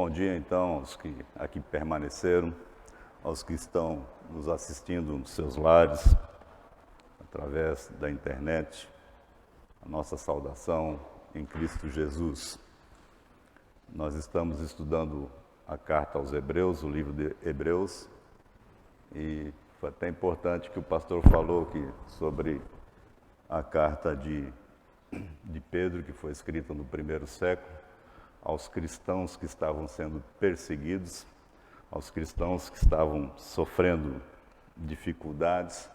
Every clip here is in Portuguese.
bom dia, então, aos que aqui permaneceram, aos que estão nos assistindo nos seus lares, através da internet. A nossa saudação em Cristo Jesus. Nós estamos estudando a carta aos Hebreus, o livro de Hebreus, e foi até importante que o pastor falou que sobre a carta de Pedro, que foi escrita no primeiro século, aos cristãos que estavam sendo perseguidos, aos cristãos que estavam sofrendo dificuldades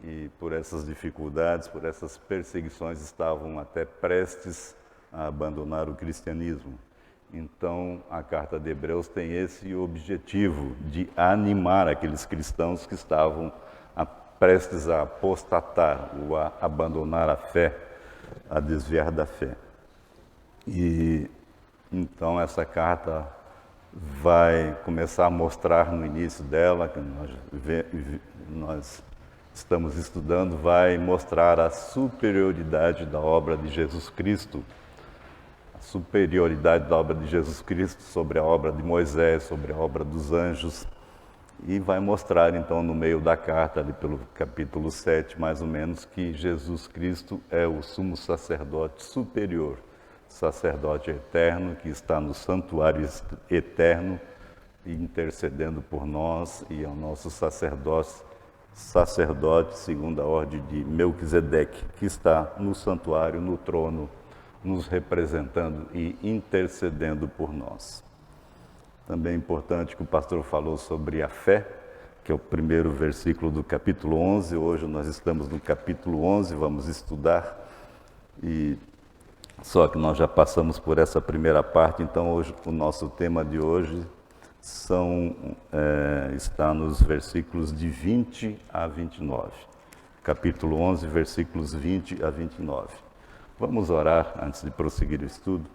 e por essas dificuldades, por essas perseguições, estavam até prestes a abandonar o cristianismo. Então, a carta de Hebreus tem esse objetivo de animar aqueles cristãos que estavam prestes a apostatar ou a abandonar a fé, a desviar da fé. E então essa carta vai começar a mostrar no início dela, que nós estamos estudando, vai mostrar a superioridade da obra de Jesus Cristo, a superioridade da obra de Jesus Cristo sobre a obra de Moisés, sobre a obra dos anjos, e vai mostrar então no meio da carta, ali pelo capítulo 7 mais ou menos, que Jesus Cristo é o sumo sacerdote superior, sacerdote eterno que está no santuário eterno intercedendo por nós, e é o nosso sacerdote segundo a ordem de Melquisedeque, que está no santuário, no trono, nos representando e intercedendo por nós. Também é importante que o pastor falou sobre a fé, que é o primeiro versículo do capítulo 11. Hoje nós estamos no capítulo 11, vamos estudar, e só que nós já passamos por essa primeira parte, então hoje, o nosso tema de hoje está nos versículos de 20 a 29. Capítulo 11, versículos 20 a 29. Vamos orar antes de prosseguir o estudo.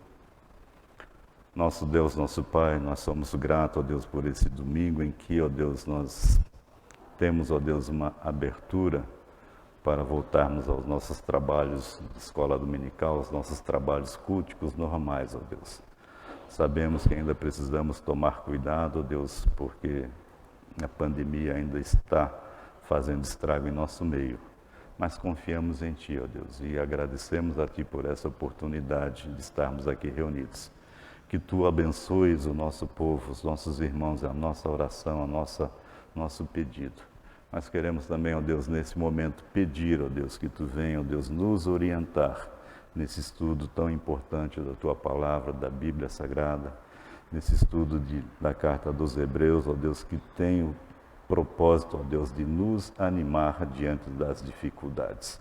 Nosso Deus, nosso Pai, nós somos gratos, ó Deus, por esse domingo em que, ó Deus, nós temos, ó Deus, uma abertura para voltarmos aos nossos trabalhos de escola dominical, aos nossos trabalhos culticos normais, ó Deus. Sabemos que ainda precisamos tomar cuidado, ó Deus, porque a pandemia ainda está fazendo estrago em nosso meio. Mas confiamos em Ti, ó Deus, e agradecemos a Ti por essa oportunidade de estarmos aqui reunidos. Que Tu abençoes o nosso povo, os nossos irmãos, a nossa oração, nosso pedido. Nós queremos também, ó Deus, nesse momento pedir, ó Deus, que Tu venha, ó Deus, nos orientar nesse estudo tão importante da Tua Palavra, da Bíblia Sagrada, nesse estudo da Carta dos Hebreus, ó Deus, que tem o propósito, ó Deus, de nos animar diante das dificuldades.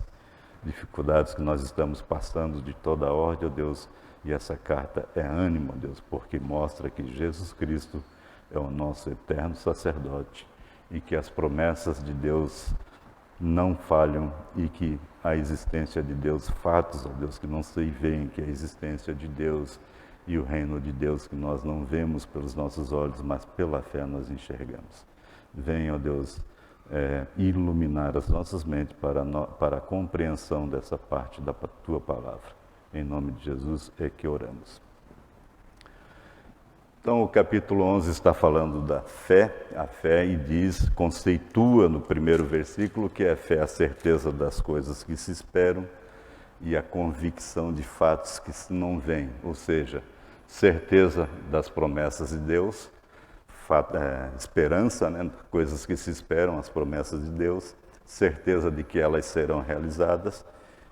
Dificuldades que nós estamos passando de toda a ordem, ó Deus, e essa carta é ânimo, ó Deus, porque mostra que Jesus Cristo é o nosso eterno sacerdote, e que as promessas de Deus não falham, e que a existência de Deus, fatos, ó Deus, que não se veem, que a existência de Deus e o reino de Deus que nós não vemos pelos nossos olhos, mas pela fé nós enxergamos. Venha, ó Deus, iluminar as nossas mentes para a compreensão dessa parte da Tua Palavra. Em nome de Jesus é que oramos. Então, o capítulo 11 está falando da fé, a fé, e conceitua no primeiro versículo que a fé é a certeza das coisas que se esperam e a convicção de fatos que se não veem, ou seja, certeza das promessas de Deus, esperança, né, coisas que se esperam, as promessas de Deus, certeza de que elas serão realizadas,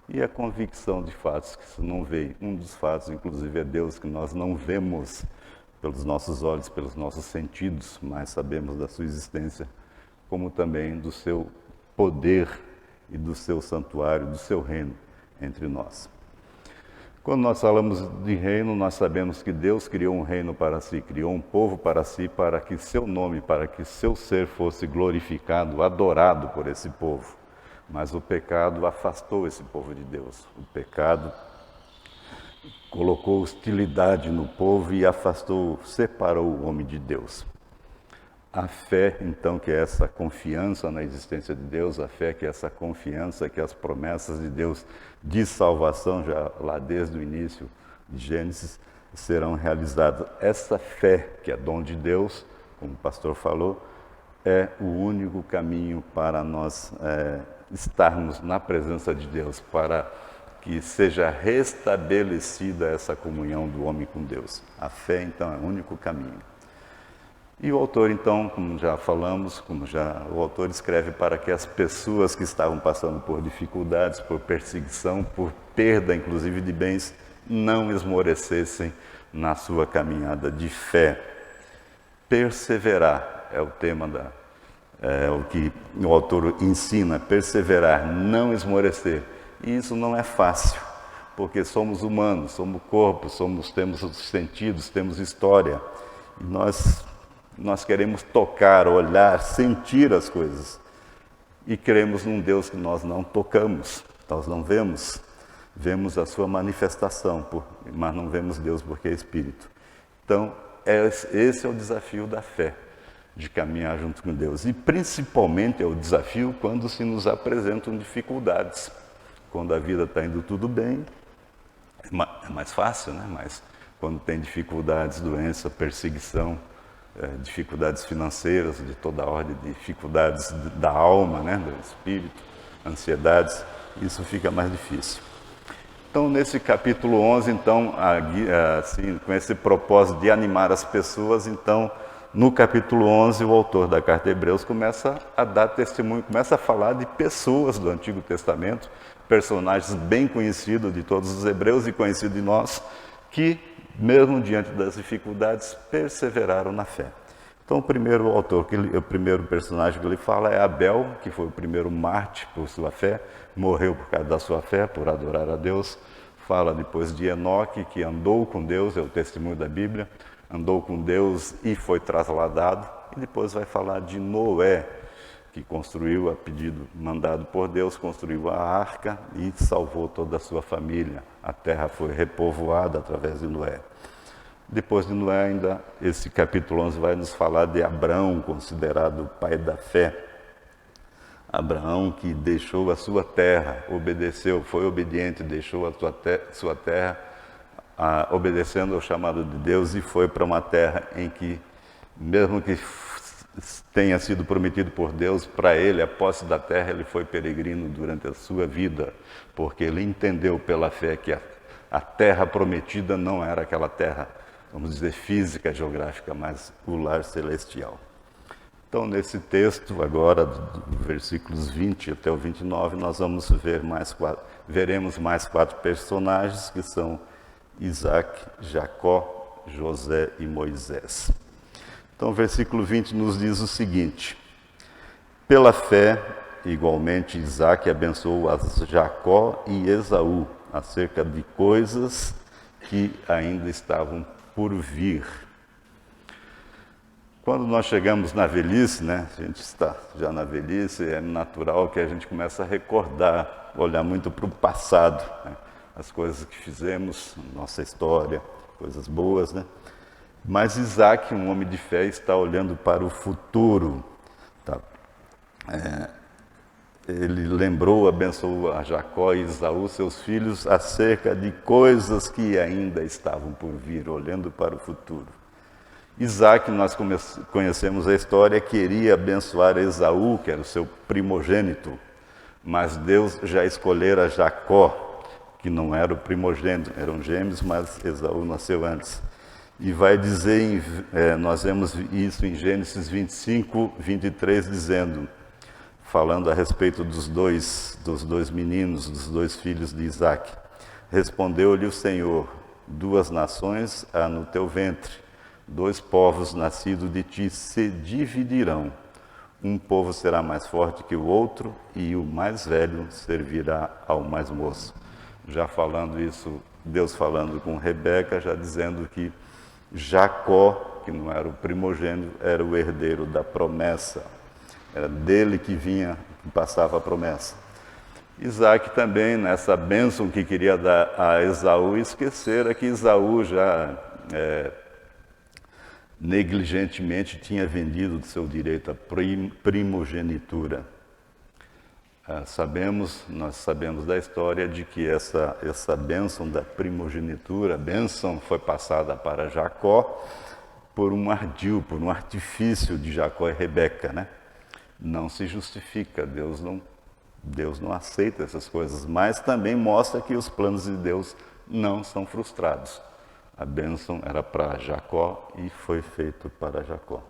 e a convicção de fatos que se não veem. Um dos fatos, inclusive, é Deus, que nós não vemos pelos nossos olhos, pelos nossos sentidos, mas sabemos da sua existência, como também do seu poder e do seu santuário, do seu reino entre nós. Quando nós falamos de reino, nós sabemos que Deus criou um reino para si, criou um povo para si, para que seu nome, para que seu ser fosse glorificado, adorado por esse povo. Mas o pecado afastou esse povo de Deus. O pecado colocou hostilidade no povo e separou o homem de Deus. A fé, então, que é essa confiança na existência de Deus, a fé que é essa confiança que as promessas de Deus de salvação, já lá desde o início de Gênesis, serão realizadas. Essa fé, que é dom de Deus, como o pastor falou, é o único caminho para nós estarmos na presença de Deus, para que seja restabelecida essa comunhão do homem com Deus. A fé, então, é o único caminho. E o autor, então, como já falamos, o autor escreve para que as pessoas que estavam passando por dificuldades, por perseguição, por perda, inclusive, de bens, não esmorecessem na sua caminhada de fé. Perseverar é o tema o que o autor ensina, perseverar, não esmorecer. E isso não é fácil, porque somos humanos, somos corpo, temos os sentidos, temos história. E nós queremos tocar, olhar, sentir as coisas. E cremos num Deus que nós não tocamos, nós não vemos. Vemos a sua manifestação, mas não vemos Deus porque é Espírito. Então, esse é o desafio da fé, de caminhar junto com Deus. E principalmente é o desafio quando se nos apresentam dificuldades. Quando a vida está indo tudo bem, é mais fácil, né? Mas quando tem dificuldades, doença, perseguição, dificuldades financeiras de toda ordem, dificuldades da alma, né? Do espírito, ansiedades, isso fica mais difícil. Então, nesse capítulo 11, então, assim, com esse propósito de animar as pessoas, então, no capítulo 11, o autor da carta de Hebreus começa a dar testemunho, começa a falar de pessoas do Antigo Testamento, personagens bem conhecidos de todos os hebreus e conhecidos de nós, que, mesmo diante das dificuldades, perseveraram na fé. Então, o primeiro personagem que ele fala é Abel, que foi o primeiro mártir por sua fé, morreu por causa da sua fé, por adorar a Deus. Fala depois de Enoque, que andou com Deus, é o testemunho da Bíblia, andou com Deus e foi trasladado. E depois vai falar de Noé, que construiu, a pedido mandado por Deus, construiu a arca e salvou toda a sua família. A terra foi repovoada através de Noé. Depois de Noé, ainda, esse capítulo 11 vai nos falar de Abraão, considerado o pai da fé. Abraão, que deixou a sua terra, obedeceu, foi obediente, deixou a sua terra, obedecendo ao chamado de Deus, e foi para uma terra em que, mesmo que tenha sido prometido por Deus para ele a posse da terra, ele foi peregrino durante a sua vida, porque ele entendeu pela fé que a terra prometida não era aquela terra, vamos dizer, física, geográfica, mas o lar celestial. Então, nesse texto, agora, do versículos 20 até o 29, nós vamos veremos mais 4 personagens, que são Isaac, Jacó, José e Moisés. Então, o versículo 20 nos diz o seguinte: pela fé, igualmente, Isaac abençoou a Jacó e Esaú acerca de coisas que ainda estavam por vir. Quando nós chegamos na velhice, né, a gente está já na velhice, é natural que a gente comece a recordar, olhar muito para o passado, né, as coisas que fizemos, nossa história, coisas boas, né? Mas Isaac, um homem de fé, está olhando para o futuro. Tá? Ele lembrou, abençoou a Jacó e Esaú, seus filhos, acerca de coisas que ainda estavam por vir, olhando para o futuro. Isaac, nós conhecemos a história, queria abençoar Esaú, que era o seu primogênito, mas Deus já escolhera Jacó, que não era o primogênito, eram gêmeos, mas Esaú nasceu antes. E vai dizer, nós vemos isso em Gênesis 25, 23, dizendo, falando a respeito dos dois meninos, dos 2 filhos de Isaac. Respondeu-lhe o Senhor: 2 nações há no teu ventre, 2 povos nascidos de ti se dividirão. Um povo será mais forte que o outro, e o mais velho servirá ao mais moço. Já falando isso, Deus falando com Rebeca, já dizendo que Jacó, que não era o primogênito, era o herdeiro da promessa. Era dele que passava a promessa. Isaac também, nessa bênção que queria dar a Esaú, esquecera que Esaú já negligentemente tinha vendido o seu direito à primogenitura. Nós sabemos da história de que essa bênção da primogenitura, a bênção foi passada para Jacó por um ardil, por um artifício de Jacó e Rebeca, né? Não se justifica, Deus não aceita essas coisas, mas também mostra que os planos de Deus não são frustrados. A bênção era para Jacó e foi feito para Jacó.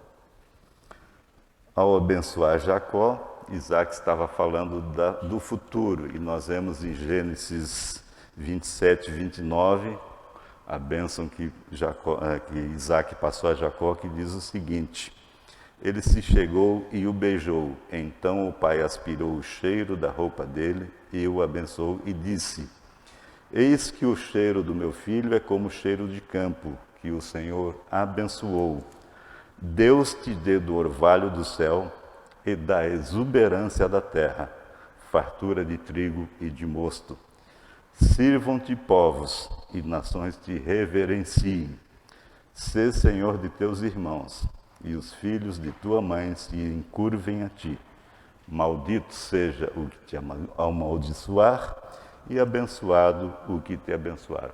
Ao abençoar Jacó, Isaac estava falando do futuro, e nós vemos em Gênesis 27, 29, a bênção que Isaac passou a Jacó, que diz o seguinte: ele se chegou e o beijou, então o pai aspirou o cheiro da roupa dele e o abençoou e disse: eis que o cheiro do meu filho é como o cheiro de campo, que o Senhor abençoou. Deus te dê do orvalho do céu e da exuberância da terra, fartura de trigo e de mosto. Sirvam-te povos e nações te reverenciem. Sê senhor de teus irmãos, e os filhos de tua mãe se encurvem a ti. Maldito seja o que te amaldiçoar, e abençoado o que te abençoar.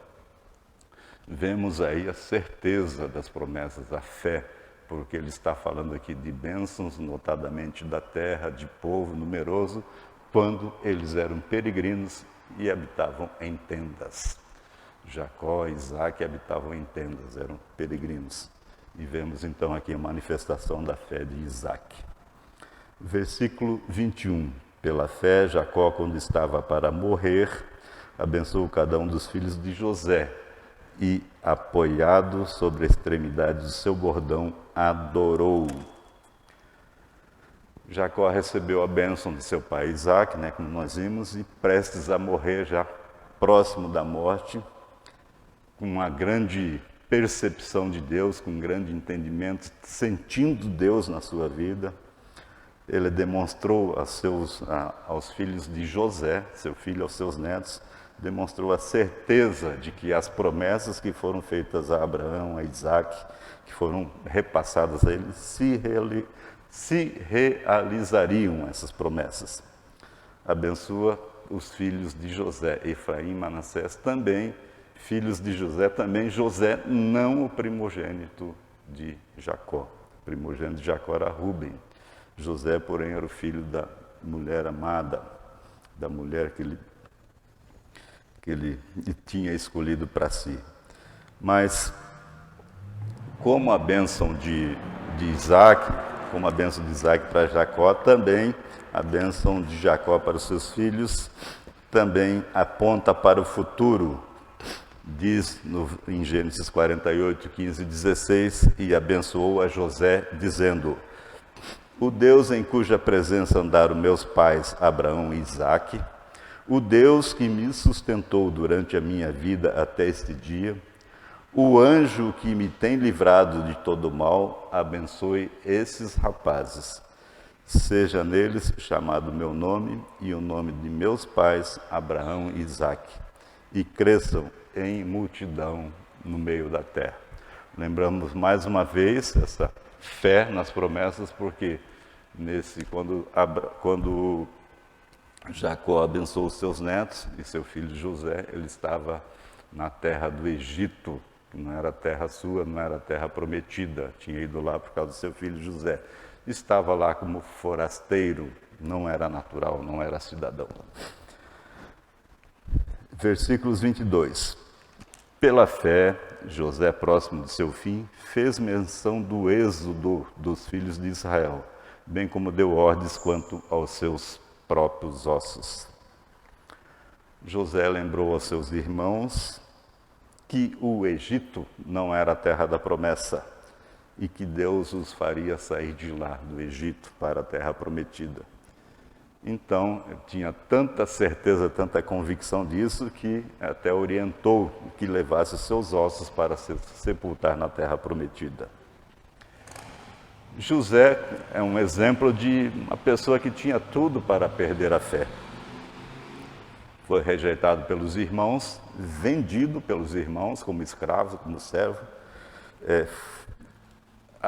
Vemos aí a certeza das promessas, a fé, porque ele está falando aqui de bênçãos, notadamente da terra, de povo numeroso, quando eles eram peregrinos e habitavam em tendas. Jacó e Isaac habitavam em tendas, eram peregrinos. E vemos então aqui a manifestação da fé de Isaac. Versículo 21. Pela fé, Jacó, quando estava para morrer, abençoou cada um dos filhos de José e, apoiado sobre a extremidade do seu bordão, adorou. Jacó recebeu a bênção de seu pai Isaac, como nós vimos, e prestes a morrer, já próximo da morte, com uma grande percepção de Deus, com um grande entendimento, sentindo Deus na sua vida, ele demonstrou aos filhos de José, seu filho, aos seus netos, demonstrou a certeza de que as promessas que foram feitas a Abraão, a Isaac, que foram repassadas a ele, se realizariam essas promessas. Abençoa os filhos de José, Efraim e Manassés, também filhos de José, também José, não o primogênito de Jacó. O primogênito de Jacó era Rúben. José, porém, era o filho da mulher amada, da mulher que ele tinha escolhido para si. Mas, como a bênção de Isaac, como a bênção de Isaac para Jacó, também a bênção de Jacó para os seus filhos também aponta para o futuro. Diz em Gênesis 48, 15 e 16, e abençoou a José, dizendo: o Deus em cuja presença andaram meus pais Abraão e Isaque, o Deus que me sustentou durante a minha vida até este dia, o anjo que me tem livrado de todo mal, abençoe esses rapazes. Seja neles chamado meu nome e o nome de meus pais Abraão e Isaque, e cresçam em multidão no meio da terra. Lembramos mais uma vez essa fé nas promessas, porque quando Jacó abençoou os seus netos e seu filho José, ele estava na terra do Egito, que não era terra sua, não era terra prometida, tinha ido lá por causa do seu filho José. Estava lá como forasteiro, não era natural, não era cidadão. Versículos 22. Pela fé, José, próximo de seu fim, fez menção do êxodo dos filhos de Israel, bem como deu ordens quanto aos seus próprios ossos. José lembrou aos seus irmãos que o Egito não era a terra da promessa e que Deus os faria sair de lá, do Egito, para a terra prometida. Então, eu tinha tanta certeza, tanta convicção disso, que até orientou que levasse os seus ossos para se sepultar na terra prometida. José é um exemplo de uma pessoa que tinha tudo para perder a fé. Foi rejeitado pelos irmãos, vendido pelos irmãos como escravo, como servo.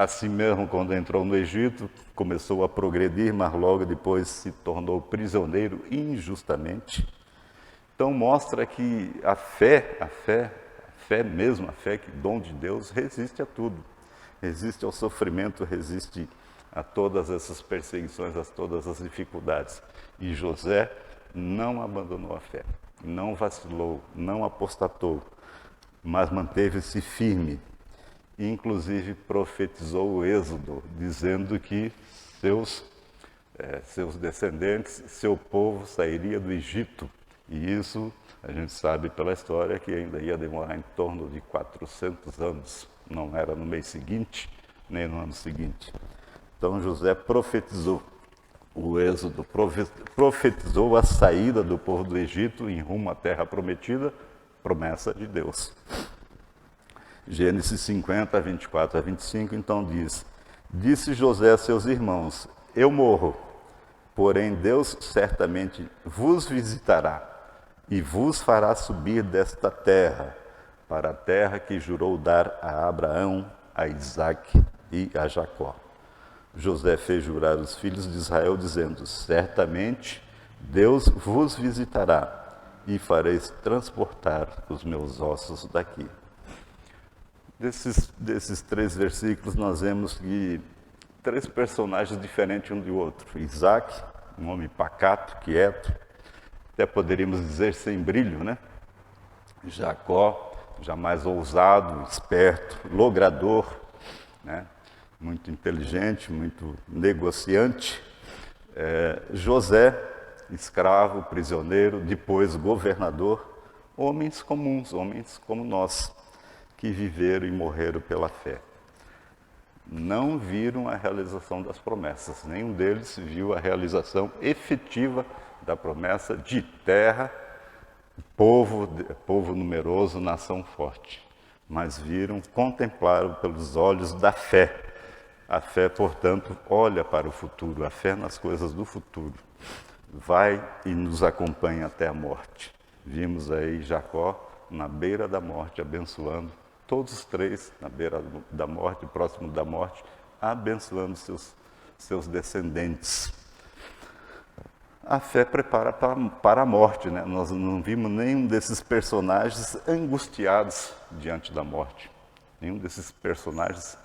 assim mesmo, quando entrou no Egito, começou a progredir, mas logo depois se tornou prisioneiro injustamente. Então mostra que a fé mesmo, a fé que dom de Deus, resiste a tudo. Resiste ao sofrimento, resiste a todas essas perseguições, a todas as dificuldades. E José não abandonou a fé, não vacilou, não apostatou, mas manteve-se firme. Inclusive profetizou o êxodo, dizendo que seus descendentes, seu povo sairia do Egito. E isso a gente sabe pela história que ainda ia demorar em torno de 400 anos. Não era no mês seguinte, nem no ano seguinte. Então José profetizou o êxodo, profetizou a saída do povo do Egito em rumo à terra prometida, promessa de Deus. Gênesis 50, 24 a 25, então diz: Disse José a seus irmãos: Eu morro, porém Deus certamente vos visitará e vos fará subir desta terra, para a terra que jurou dar a Abraão, a Isaque e a Jacó. José fez jurar os filhos de Israel, dizendo: Certamente Deus vos visitará e fareis transportar os meus ossos daqui. Desses 3 versículos nós vemos que 3 personagens diferentes um do outro. Isaac, um homem pacato, quieto, até poderíamos dizer sem brilho, né? Jacó, já mais ousado, esperto, logrador, né? Muito inteligente, muito negociante. José, escravo, prisioneiro, depois governador, homens comuns, homens como nós, que viveram e morreram pela fé. Não viram a realização das promessas, nenhum deles viu a realização efetiva da promessa de terra, povo numeroso, nação forte, mas contemplaram pelos olhos da fé. A fé, portanto, olha para o futuro, a fé nas coisas do futuro. Vai e nos acompanha até a morte. Vimos aí Jacó na beira da morte, abençoando todos os 3 na beira da morte, próximo da morte, abençoando seus descendentes. A fé prepara para a morte, né? Nós não vimos nenhum desses personagens angustiados diante da morte. Nenhum desses personagens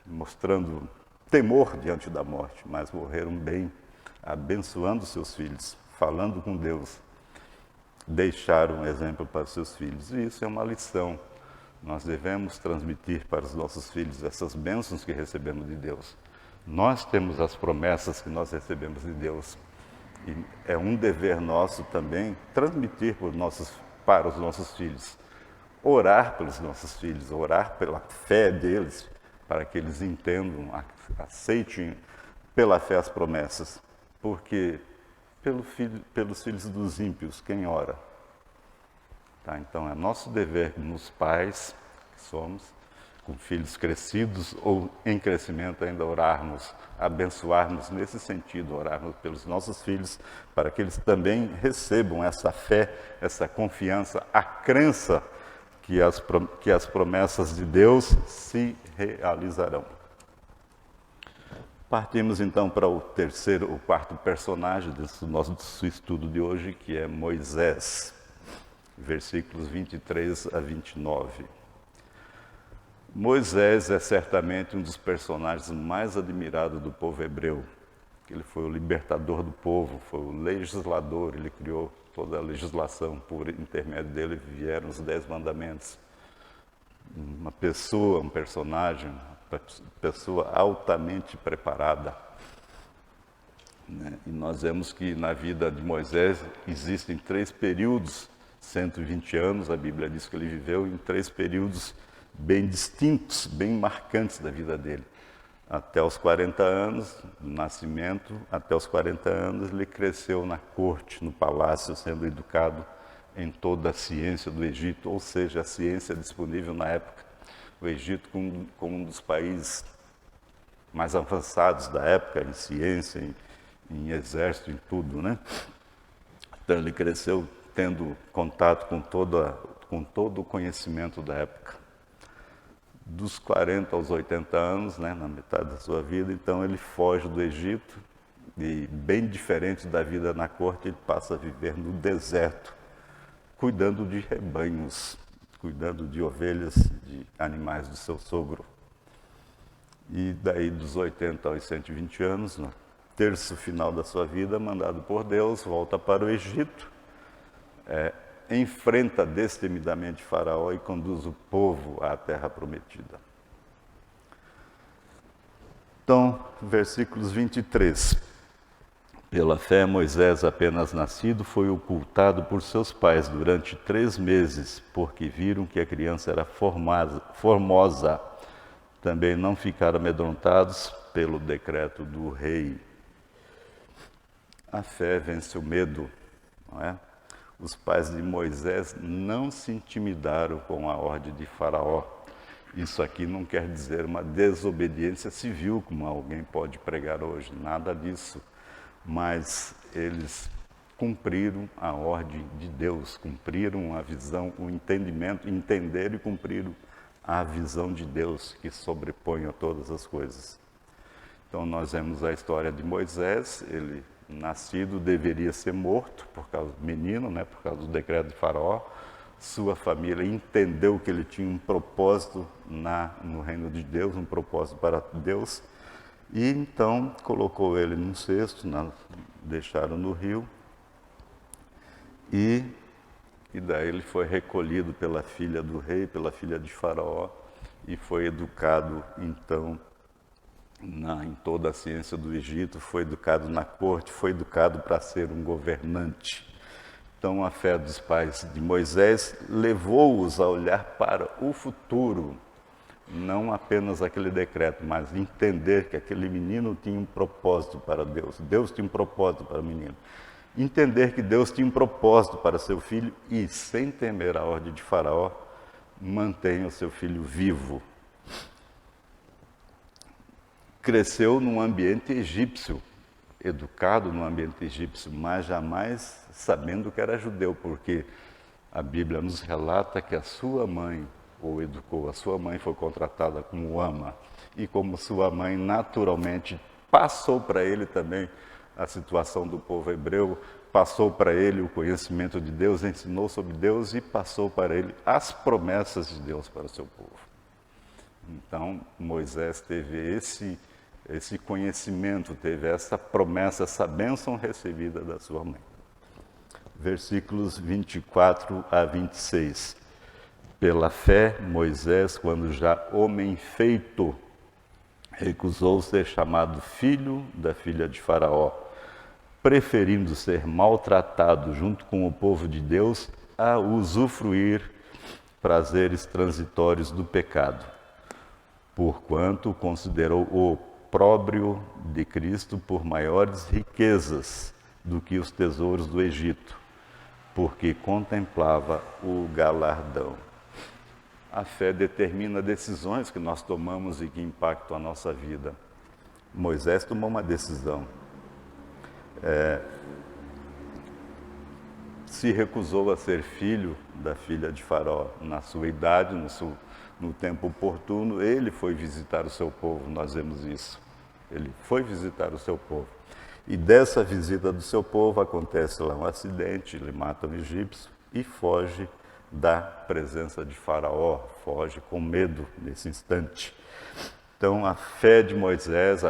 mostrando temor diante da morte, mas morreram bem, abençoando seus filhos, falando com Deus. Deixaram um exemplo para os seus filhos. E isso é uma lição. Nós devemos transmitir para os nossos filhos essas bênçãos que recebemos de Deus. Nós temos as promessas que nós recebemos de Deus. E é um dever nosso também transmitir para os nossos filhos. Orar pelos nossos filhos, orar pela fé deles, para que eles entendam, aceitem pela fé as promessas. Porque pelos filhos dos ímpios, quem ora? Tá, então é nosso dever, como os pais que somos, com filhos crescidos ou em crescimento, ainda orarmos, abençoarmos nesse sentido, orarmos pelos nossos filhos, para que eles também recebam essa fé, essa confiança, a crença que as promessas de Deus se realizarão. Partimos então para o quarto personagem desse nosso estudo de hoje, que é Moisés, versículos 23 a 29. Moisés é certamente um dos personagens mais admirados do povo hebreu. Ele foi o libertador do povo, foi o legislador, ele criou toda a legislação, por intermédio dele vieram os 10 mandamentos. Uma pessoa, um personagem, uma pessoa altamente preparada. E nós vemos que na vida de Moisés existem 3 períodos, 120 anos, a Bíblia diz que ele viveu em 3 períodos bem distintos, bem marcantes da vida dele. Até os 40 anos, do nascimento, até os 40 anos, ele cresceu na corte, no palácio, sendo educado em toda a ciência do Egito, ou seja, a ciência disponível na época. O Egito como um dos países mais avançados da época, em ciência, em exército, em tudo, né? Então ele cresceu tendo contato com todo o conhecimento da época. Dos 40 aos 80 anos, né, na metade da sua vida, então ele foge do Egito e, bem diferente da vida na corte, ele passa a viver no deserto, cuidando de rebanhos, cuidando de ovelhas, de animais do seu sogro. E daí, dos 80 aos 120 anos, no terço final da sua vida, mandado por Deus, volta para o Egito, enfrenta destemidamente Faraó e conduz o povo à terra prometida. Então, versículos 23. Pela fé, Moisés, apenas nascido, foi ocultado por seus pais durante 3 meses, porque viram que a criança era formosa. Também não ficaram amedrontados pelo decreto do rei. A fé vence o medo, não é? Os pais de Moisés não se intimidaram com a ordem de Faraó. Isso aqui não quer dizer uma desobediência civil, como alguém pode pregar hoje, nada disso. Mas eles cumpriram a ordem de Deus, cumpriram a visão, o entendimento, entenderam e cumpriram a visão de Deus que sobrepõe a todas as coisas. Então nós vemos a história de Moisés, ele nascido deveria ser morto por causa do menino, né, por causa do decreto de Faraó. Sua família entendeu que ele tinha um propósito no reino de Deus, um propósito para Deus, e então colocou ele num cesto, deixaram no rio, e daí ele foi recolhido pela filha do rei, pela filha de Faraó, e foi educado, então, em toda a ciência do Egito, foi educado na corte, foi educado para ser um governante. Então, a fé dos pais de Moisés levou-os a olhar para o futuro, não apenas aquele decreto, mas entender que aquele menino tinha um propósito para Deus, Deus tinha um propósito para o menino. Entender que Deus tinha um propósito para seu filho e, sem temer a ordem de Faraó, mantenha o seu filho vivo. Cresceu num ambiente egípcio, educado num ambiente egípcio, mas jamais sabendo que era judeu, porque a Bíblia nos relata que a sua mãe o educou, a sua mãe foi contratada como ama, e como sua mãe naturalmente passou para ele também a situação do povo hebreu, passou para ele o conhecimento de Deus, ensinou sobre Deus e passou para ele as promessas de Deus para o seu povo. Então, Moisés teve esse conhecimento, teve essa promessa, essa bênção recebida da sua mãe. Versículos 24 a 26. Pela fé, Moisés, quando já homem feito, recusou ser chamado filho da filha de Faraó, preferindo ser maltratado junto com o povo de Deus a usufruir prazeres transitórios do pecado, porquanto considerou o opróbrio de Cristo por maiores riquezas do que os tesouros do Egito, porque contemplava o galardão. A fé determina decisões que nós tomamos e que impactam a nossa vida. Moisés tomou uma decisão. Se recusou a ser filho da filha de Faraó na sua idade, no tempo oportuno. Ele foi visitar o seu povo, nós vemos isso. Ele foi visitar o seu povo. E dessa visita do seu povo acontece lá um acidente, ele mata um egípcio e foge da presença de Faraó, foge com medo nesse instante. Então, a fé de Moisés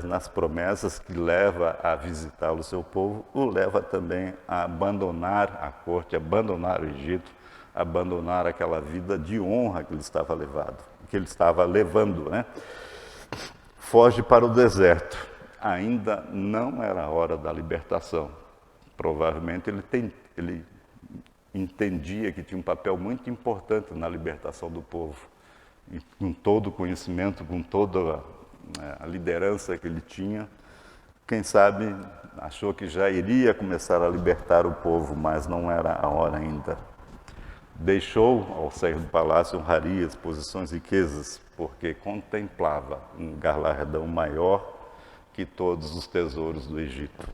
nas promessas que leva a visitar o seu povo, o leva também a abandonar a corte, abandonar o Egito, abandonar aquela vida de honra que ele estava levando, né? Foge para o deserto. Ainda não era a hora da libertação. Provavelmente ele entendia que tinha um papel muito importante na libertação do povo. E com todo o conhecimento, com toda a liderança que ele tinha, quem sabe achou que já iria começar a libertar o povo, mas não era a hora ainda. Deixou, ao sair do palácio, honrarias, posições e riquezas, porque contemplava um galardão maior que todos os tesouros do Egito.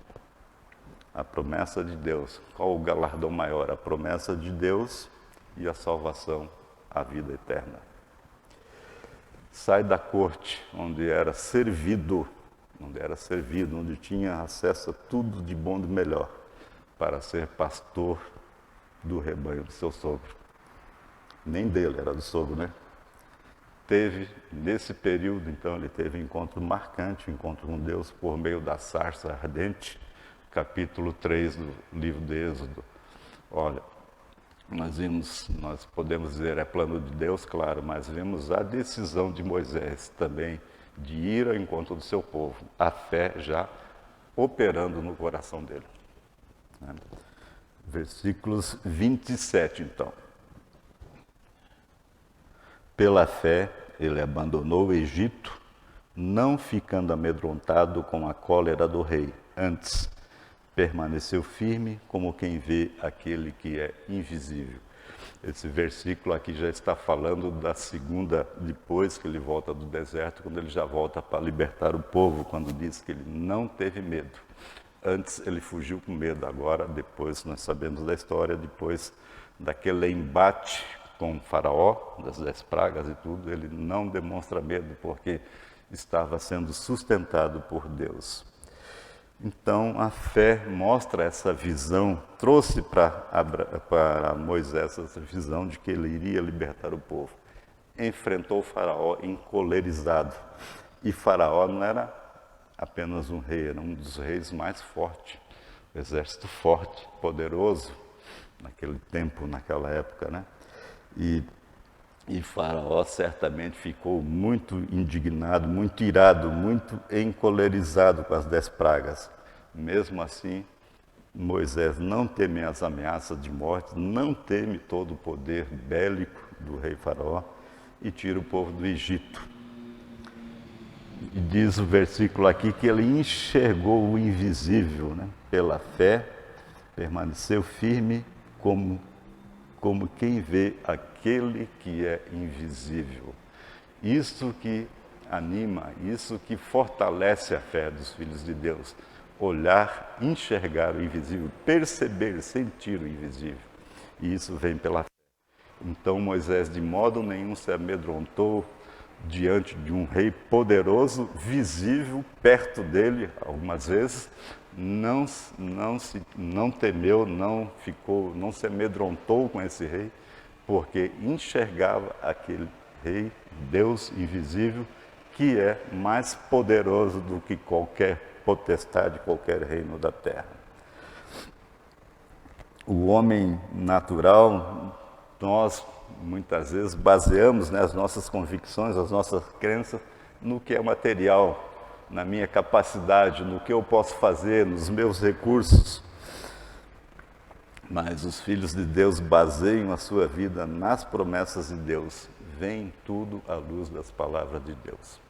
A promessa de Deus. Qual o galardão maior? A promessa de Deus e a salvação, a vida eterna. sai da corte, onde era servido, onde tinha acesso a tudo de bom e de melhor, para ser pastor do rebanho do seu sogro. Nem dele, era do sogro, né? Nesse período, então, ele teve um encontro marcante, um encontro com Deus por meio da sarça ardente, capítulo 3 do livro de Êxodo. Olha, nós podemos dizer, é plano de Deus, claro, mas vemos a decisão de Moisés também de ir ao encontro do seu povo, a fé já operando no coração dele. Versículos 27, então. Pela fé, ele abandonou o Egito, não ficando amedrontado com a cólera do rei. Antes, permaneceu firme como quem vê aquele que é invisível. Esse versículo aqui já está falando da segunda, depois que ele volta do deserto, quando ele já volta para libertar o povo, quando diz que ele não teve medo. Antes ele fugiu com medo, agora, depois, nós sabemos da história, depois daquele embate com o faraó, das 10 pragas e tudo, ele não demonstra medo, porque estava sendo sustentado por Deus. Então, a fé mostra essa visão, trouxe para Moisés essa visão de que ele iria libertar o povo. Enfrentou o faraó encolerizado. E faraó não era apenas um rei, era um dos reis mais fortes, um exército forte, poderoso, naquele tempo, naquela época, né? E Faraó certamente ficou muito indignado, muito irado, muito encolerizado com as 10 pragas. Mesmo assim, Moisés não teme as ameaças de morte, não teme todo o poder bélico do rei Faraó e tira o povo do Egito. E diz o versículo aqui que ele enxergou o invisível, né? Pela fé, permaneceu firme como quem vê aquele que é invisível. Isso que anima, isso que fortalece a fé dos filhos de Deus. Olhar, enxergar o invisível, perceber, sentir o invisível. E isso vem pela fé. Então Moisés de modo nenhum se amedrontou diante de um rei poderoso, visível, perto dele, algumas vezes, não temeu, não se amedrontou com esse rei, porque enxergava aquele rei, Deus invisível, que é mais poderoso do que qualquer potestade, qualquer reino da terra. O homem natural, nós muitas vezes baseamos, né, as nossas convicções, as nossas crenças no que é material, na minha capacidade, no que eu posso fazer, nos meus recursos. Mas os filhos de Deus baseiam a sua vida nas promessas de Deus. Vem tudo à luz das palavras de Deus.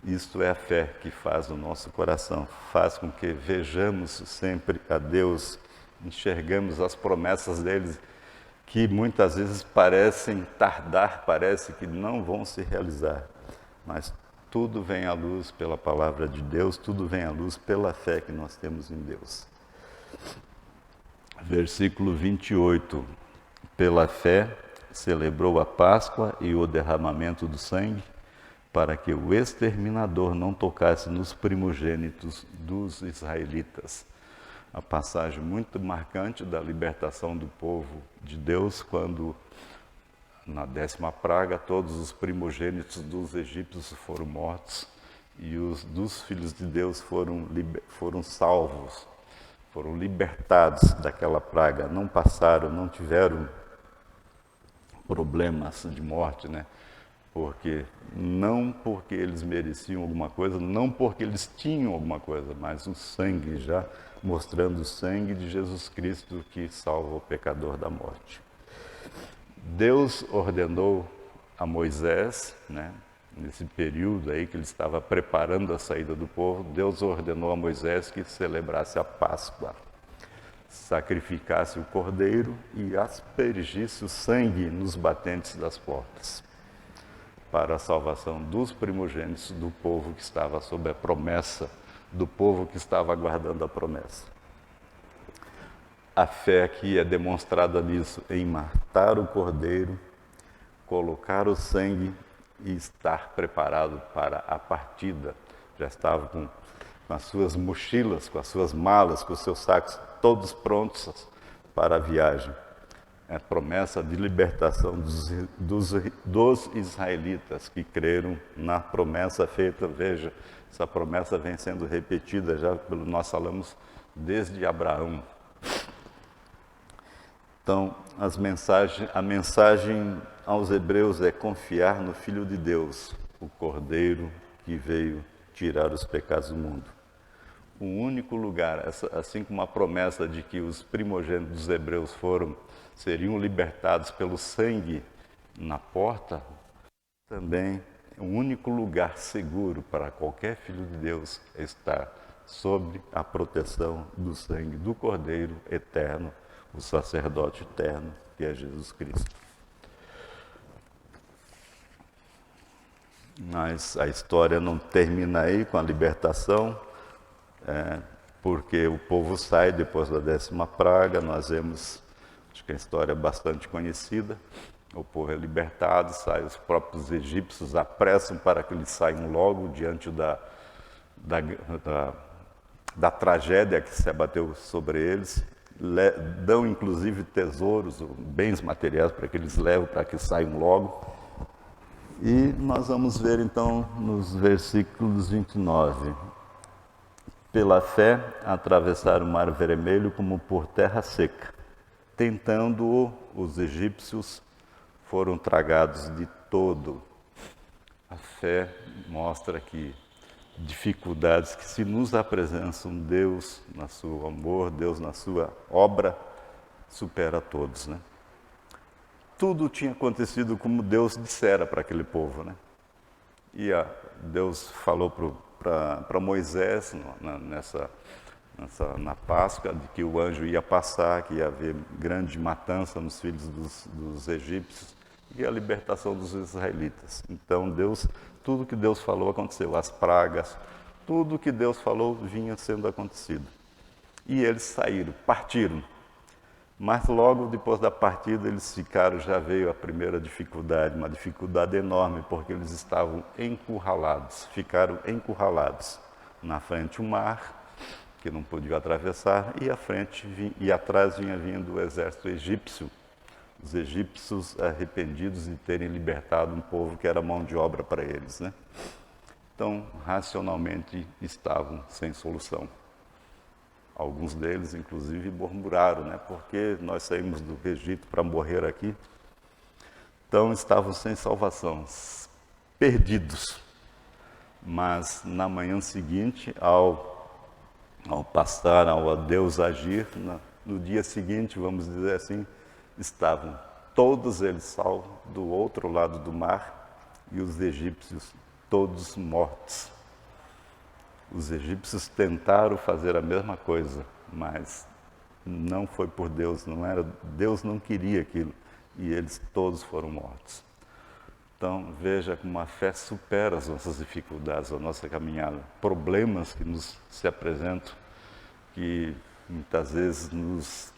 Isto é a fé que faz o nosso coração, faz com que vejamos sempre a Deus, enxergamos as promessas deles, que muitas vezes parecem tardar, parece que não vão se realizar, mas tudo vem à luz pela palavra de Deus, tudo vem à luz pela fé que nós temos em Deus. Versículo 28. Pela fé celebrou a Páscoa e o derramamento do sangue, para que o exterminador não tocasse nos primogênitos dos israelitas. A passagem muito marcante da libertação do povo de Deus, quando na 10ª praga todos os primogênitos dos egípcios foram mortos e os dos filhos de Deus foram salvos, foram libertados daquela praga, não passaram, não tiveram problemas de morte, né? Não porque eles mereciam alguma coisa, não porque eles tinham alguma coisa, mas o sangue já mostrando o sangue de Jesus Cristo que salva o pecador da morte. Deus ordenou a Moisés, né, nesse período aí que ele estava preparando a saída do povo, Deus ordenou a Moisés que celebrasse a Páscoa, sacrificasse o cordeiro e aspergisse o sangue nos batentes das portas, para a salvação dos primogênitos do povo que estava sob a promessa, do povo que estava aguardando a promessa. A fé aqui é demonstrada nisso, em matar o cordeiro, colocar o sangue e estar preparado para a partida. Já estava com as suas mochilas, com as suas malas, com os seus sacos, todos prontos para a viagem. É a promessa de libertação dos israelitas que creram na promessa feita. Veja, essa promessa vem sendo repetida já pelo nós falamos desde Abraão. Então, a mensagem aos hebreus é confiar no Filho de Deus, o Cordeiro que veio tirar os pecados do mundo. O único lugar, assim como a promessa de que os primogênitos dos hebreus seriam libertados pelo sangue na porta, também o único lugar seguro para qualquer filho de Deus é estar sob a proteção do sangue do Cordeiro eterno, o sacerdote eterno, que é Jesus Cristo. Mas a história não termina aí com a libertação, porque o povo sai depois da 10ª praga. Nós vemos, acho que a história é bastante conhecida, o povo é libertado, sai, os próprios egípcios apressam para que eles saiam logo diante da tragédia que se abateu sobre eles, dão inclusive tesouros, bens materiais para que eles levem, para que saiam logo. E nós vamos ver então nos versículos 29. Pela fé, atravessaram o Mar Vermelho como por terra seca. Tentando-o, os egípcios foram tragados de todo. A fé mostra que dificuldades que se nos apresentam, Deus na seu amor, Deus na sua obra, supera a todos, né? Tudo tinha acontecido como Deus dissera para aquele povo, né? E Deus falou para Moisés na Páscoa de que o anjo ia passar, que ia haver grande matança nos filhos dos egípcios e a libertação dos israelitas. Então tudo que Deus falou aconteceu, as pragas, tudo que Deus falou vinha sendo acontecido. E eles saíram, partiram. Mas logo depois da partida eles já veio a primeira dificuldade, uma dificuldade enorme, porque eles estavam encurralados, ficaram encurralados. Na frente o mar, que não podiam atravessar, e atrás vinha vindo o exército egípcio. Os egípcios arrependidos de terem libertado um povo que era mão de obra para eles, né? Então, racionalmente, estavam sem solução. Alguns deles, inclusive, murmuraram, né? Porque nós saímos do Egito para morrer aqui. Então, estavam sem salvação, perdidos. Mas, na manhã seguinte, ao Deus agir, no dia seguinte, vamos dizer assim, estavam todos eles salvos do outro lado do mar e os egípcios todos mortos. Os egípcios tentaram fazer a mesma coisa, mas não foi por Deus, Deus não queria aquilo, e eles todos foram mortos. Então, veja como a fé supera as nossas dificuldades, a nossa caminhada, problemas que se apresentam, que muitas vezes nos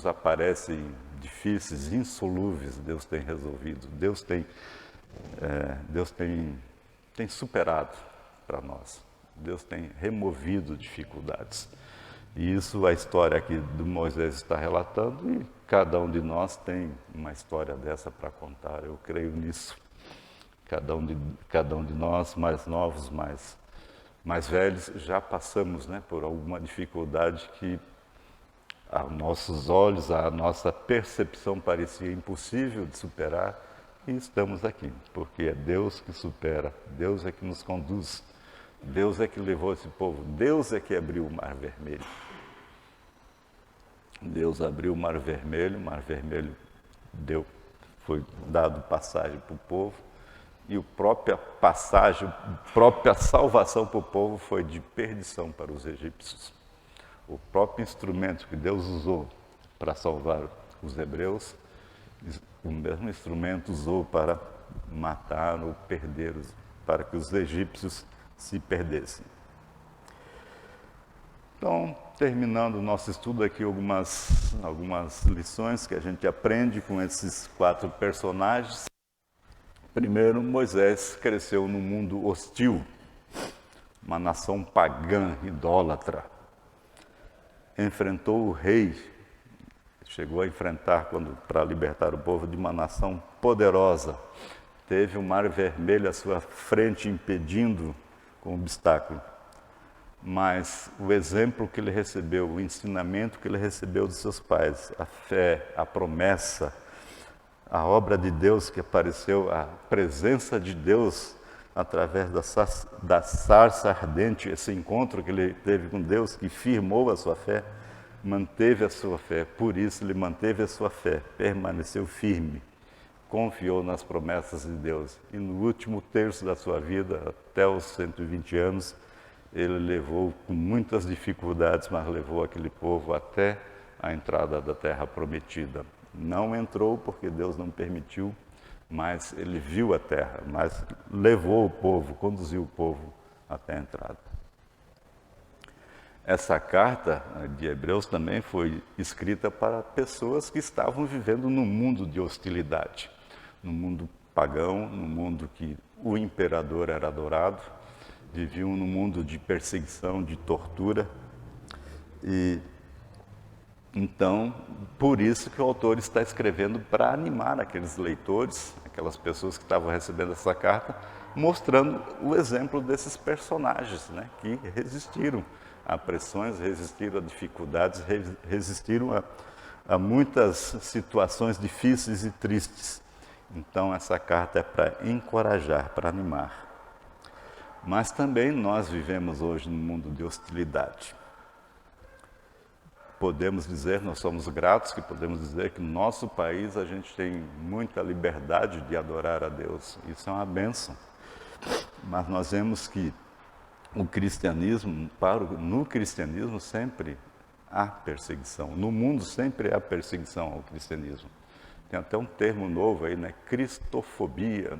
aparecem difíceis, insolúveis. Deus tem resolvido, Deus tem superado para nós. Deus tem removido dificuldades. E isso a história aqui do Moisés está relatando, e cada um de nós tem uma história dessa para contar. Eu creio nisso. Cada um de nós, mais novos, mais velhos, já passamos, né, por alguma dificuldade que aos nossos olhos, a nossa percepção parecia impossível de superar. E estamos aqui, porque é Deus que supera, Deus é que nos conduz, Deus é que levou esse povo, Deus é que abriu o Mar Vermelho. Deus abriu o Mar Vermelho foi dado passagem para o povo, e a própria passagem, a própria salvação para o povo foi de perdição para os egípcios. O próprio instrumento que Deus usou para salvar os hebreus, o mesmo instrumento usou para matar ou perder, para que os egípcios se perdessem. Então, terminando o nosso estudo aqui, algumas lições que a gente aprende com esses 4 personagens. Primeiro, Moisés cresceu num mundo hostil, uma nação pagã, idólatra. Enfrentou o rei, chegou a enfrentar, para libertar o povo, de uma nação poderosa. Teve o Mar Vermelho à sua frente, impedindo com obstáculo. Mas o exemplo que ele recebeu, o ensinamento que ele recebeu dos seus pais, a fé, a promessa, a obra de Deus que apareceu, a presença de Deus através da sarça ardente, esse encontro que ele teve com Deus, que firmou a sua fé, manteve a sua fé. Por isso ele manteve a sua fé, permaneceu firme, confiou nas promessas de Deus. E no último terço da sua vida, até os 120 anos, ele levou com muitas dificuldades, mas levou aquele povo até a entrada da terra prometida. Não entrou porque Deus não permitiu, mas ele viu a terra, mas levou o povo, conduziu o povo até a entrada. Essa carta de Hebreus também foi escrita para pessoas que estavam vivendo num mundo de hostilidade, num mundo pagão, num mundo que o imperador era adorado, viviam num mundo de perseguição, de tortura. E então, por isso que o autor está escrevendo para animar aqueles leitores, aquelas pessoas que estavam recebendo essa carta, mostrando o exemplo desses personagens, né, que resistiram a pressões, resistiram a dificuldades, resistiram a muitas situações difíceis e tristes. Então, essa carta é para encorajar, para animar. Mas também nós vivemos hoje num mundo de hostilidade. Podemos dizer, nós somos gratos que podemos dizer que no nosso país a gente tem muita liberdade de adorar a Deus. Isso é uma bênção. Mas nós vemos que o cristianismo, no cristianismo sempre há perseguição. No mundo sempre há perseguição ao cristianismo. Tem até um termo novo aí, né? Cristofobia,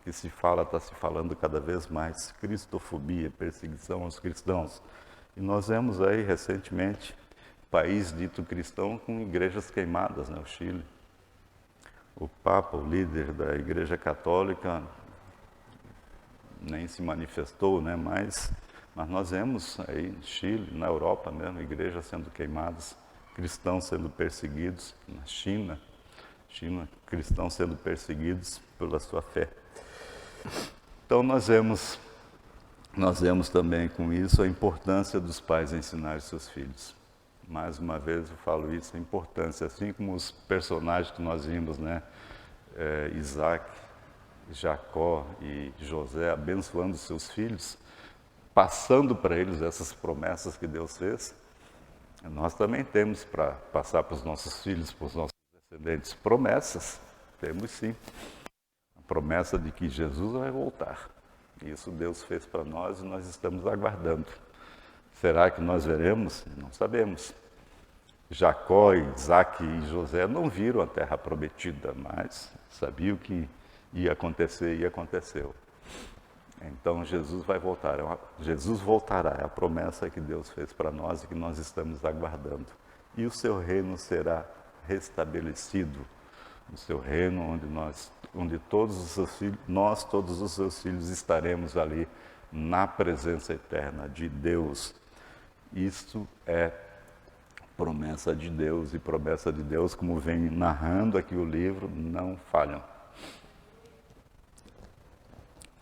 que está se falando cada vez mais. Cristofobia, perseguição aos cristãos. E nós vemos aí recentemente país dito cristão com igrejas queimadas, né? O Chile. O Papa, o líder da Igreja Católica, nem se manifestou, né? Mas nós vemos aí no Chile, na Europa mesmo, igrejas sendo queimadas, cristãos sendo perseguidos, na China, cristãos sendo perseguidos pela sua fé. Então nós vemos também com isso a importância dos pais ensinar seus filhos. Mais uma vez eu falo isso, a importância, assim como os personagens que nós vimos, né? Isaac, Jacó e José abençoando seus filhos, passando para eles essas promessas que Deus fez, nós também temos para passar para os nossos filhos, para os nossos descendentes, promessas, temos sim. A promessa de que Jesus vai voltar. Isso Deus fez para nós e nós estamos aguardando. Será que nós veremos? Não sabemos. Jacó, Isaac e José não viram a terra prometida, mas sabiam que ia acontecer e aconteceu. Então Jesus vai voltar. Jesus voltará, é a promessa que Deus fez para nós e que nós estamos aguardando. E o seu reino será restabelecido. O seu reino onde todos os seus filhos, nós, todos os seus filhos, estaremos ali na presença eterna de Deus. Isto é promessa de Deus, e promessa de Deus, como vem narrando aqui o livro, não falham.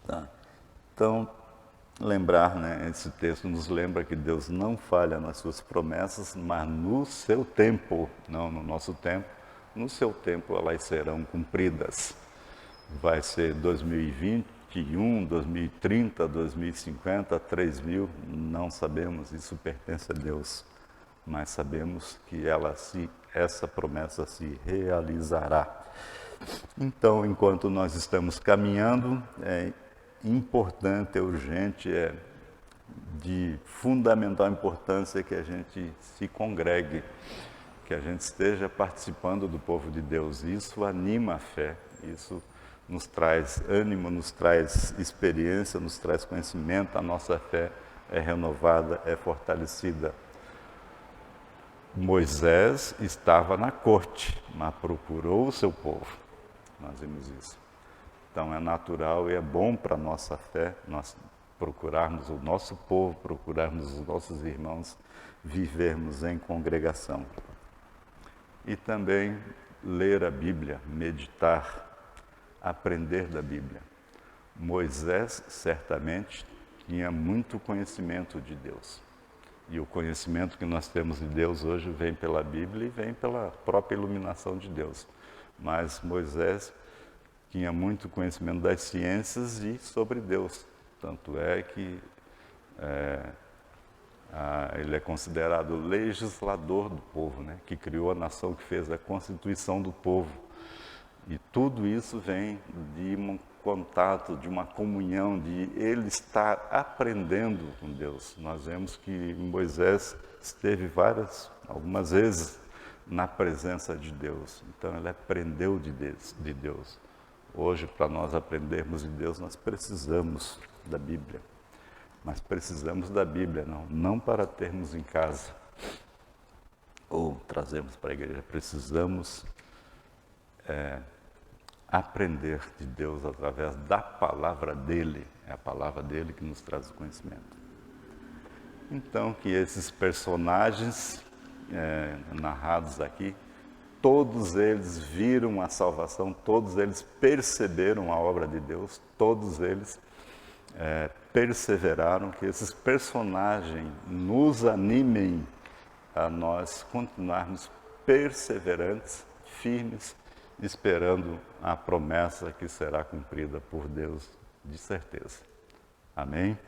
Tá. Então, lembrar, né, esse texto nos lembra que Deus não falha nas suas promessas, mas no seu tempo, não no nosso tempo, no seu tempo elas serão cumpridas. Vai ser 2021, 2030, 2050, 3000, não sabemos, isso pertence a Deus. Mas sabemos que essa promessa se realizará. Então, enquanto nós estamos caminhando, é importante, é urgente, é de fundamental importância que a gente se congregue, que a gente esteja participando do povo de Deus. Isso anima a fé, isso nos traz ânimo, nos traz experiência, nos traz conhecimento, a nossa fé é renovada, é fortalecida. Moisés estava na corte, mas procurou o seu povo. Nós vimos isso. Então é natural e é bom para a nossa fé nós procurarmos o nosso povo, procurarmos os nossos irmãos, vivermos em congregação. E também ler a Bíblia, meditar, aprender da Bíblia. Moisés certamente tinha muito conhecimento de Deus. E o conhecimento que nós temos de Deus hoje vem pela Bíblia e vem pela própria iluminação de Deus. Mas Moisés tinha muito conhecimento das ciências e sobre Deus. Tanto é que ele é considerado legislador do povo, né? Que criou a nação, que fez a constituição do povo. E tudo isso vem de um contato, de uma comunhão, de ele estar aprendendo com Deus. Nós vemos que Moisés esteve algumas vezes na presença de Deus. Então ele aprendeu de Deus. Hoje, para nós aprendermos de Deus, nós precisamos da Bíblia. Mas precisamos da Bíblia, não para termos em casa ou trazermos para a igreja. Precisamos aprender de Deus através da palavra dEle. É a palavra dEle que nos traz o conhecimento. Então, que esses personagens narrados aqui, todos eles viram a salvação, todos eles perceberam a obra de Deus, todos eles perseveraram, que esses personagens nos animem a nós continuarmos perseverantes, firmes, esperando a promessa que será cumprida por Deus de certeza. Amém?